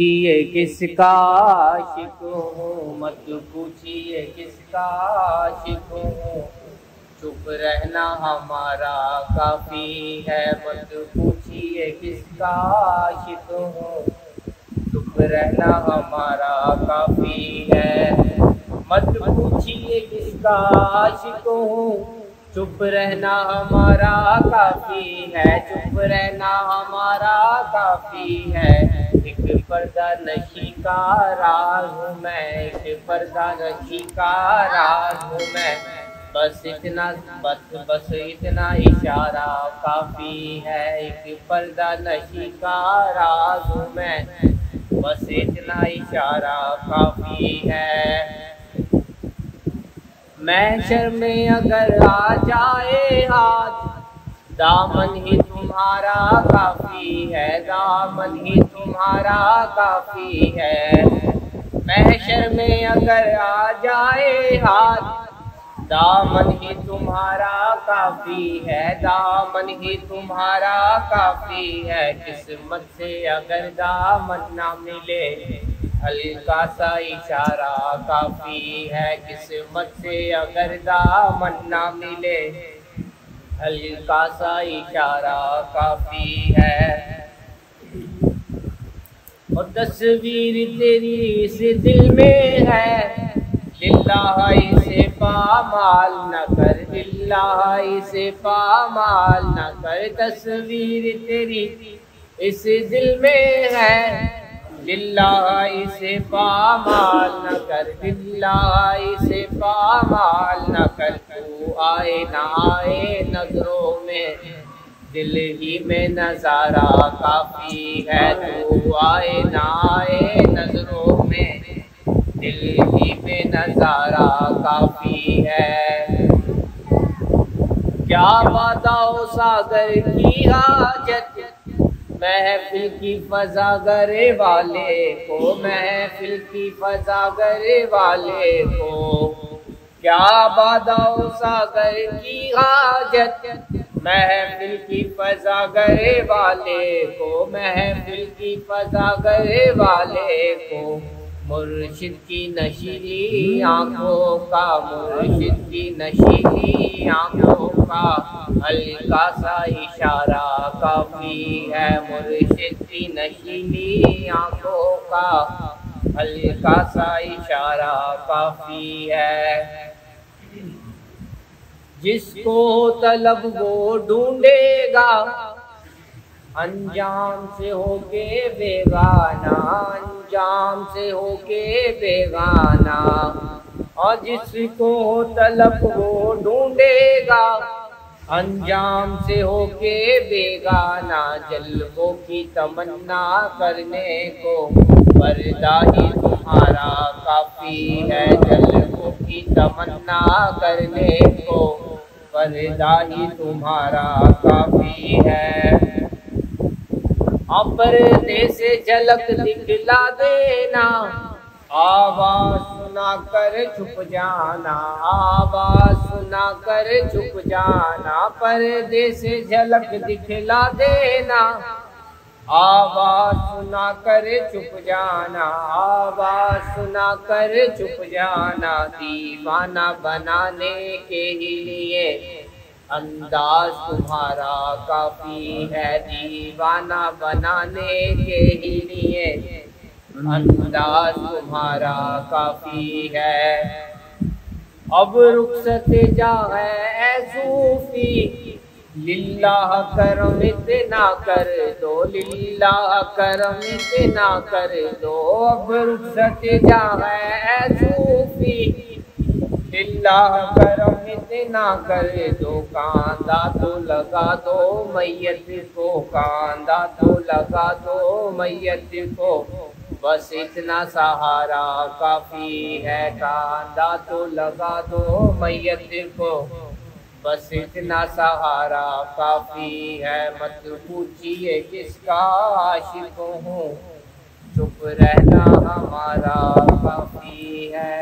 ये किसका आशिक हूँ, मत पूछिए किसका आशिक हूँ। चुप रहना हमारा काफी है, मत पूछिए किसका आशिक हूँ। चुप रहना हमारा काफी है, मत पूछिए किसका आशिक हूँ। चुप रहना हमारा काफी है, चुप रहना हमारा काफी है। एक पर्दा नशी का राज हूँ मैं, एक पर्दा नशी का राज हूँ मैं। बस इतना इशारा काफी है। एक पर्दा नशी का राज हूँ मैं, बस इतना इशारा काफी है। महशर में अगर आ जाए हाथ, दामन ही तुम्हारा काफी है, दामन ही तुम्हारा काफी है। महशर में अगर आ जाए हाथ, दामन ही तुम्हारा काफी है, दामन ही तुम्हारा काफी है। किस्मत से अगर दामन ना मिले, हल्का सा इशारा काफी है। किस्मत से अगर दामन ना मिले, हल्का सा इशारा काफी है। और तस्वीर तेरी इस दिल में है, लिल्लाही से पामाल न कर, लिल्लाही से पामाल न कर। तस्वीर तेरी इस दिल में है, लिल्लाही से पामाल न कर, लिल्लाही से पामाल न कर। तू आए ना आए नजरों में, दिल ही में नजारा काफी है। तू आए ना आए नजरों में, दिल ही में नजारा काफी है। क्या बताओ सागर की हाजत, महफिल की फजा करे वाले को, महफिल की फजा करे वाले को। क्या बताओ सागर की हाजत, महफिल की फजा करे वाले को, महफिल की फजा करे वाले को। मुर्शिद की नशीली आंखों का, मुर्शिद की नशीली आंखों का, हल्का सा इशारा काफी है। मुर्शिद की नशीली आंखों का, हल्का सा इशारा काफी है। जिसको तलब वो ढूंढेगा, अंजाम से होके बेगाना, अंजाम से होके बेगाना। और जिसको तलब वो ढूंढेगा, अंजाम से होके बेगाना। जल्वों की तमन्ना करने को, पर्दा ही तुम्हारा काफी है। जल्वों की तमन्ना करने को, पर्दा ही तुम्हारा काफी है। पर्दे से झलक दिखला देना, आवाज सुना कर छुप जाना, आवाज सुना कर छुप जाना। पर्दे से झलक दिखला देना, आवाज सुना कर छुप जाना, आवाज सुना कर छुप जाना। दीवाना बनाने के ही लिए अंदाज तुम्हारा काफी है, दीवाना बनाने के ही लिए अंदाज तुम्हारा काफी है। अब रुखसत जा है सूफी, लिल्लाह करम इतना कर दो, लिल्लाह करम इतना कर दो। अब रुखसत जा है सूफी, लिल्लाह करम इतना कर दो। कांदा तो लगा दो मैयत को, कांदा तो लगा दो मैयत को, बस इतना सहारा काफी है। कांदा तो लगा दो मैयत को, बस इतना सहारा काफी है। मत पूछिए किसका आशिक हूँ, चुप रहना हमारा काफी है।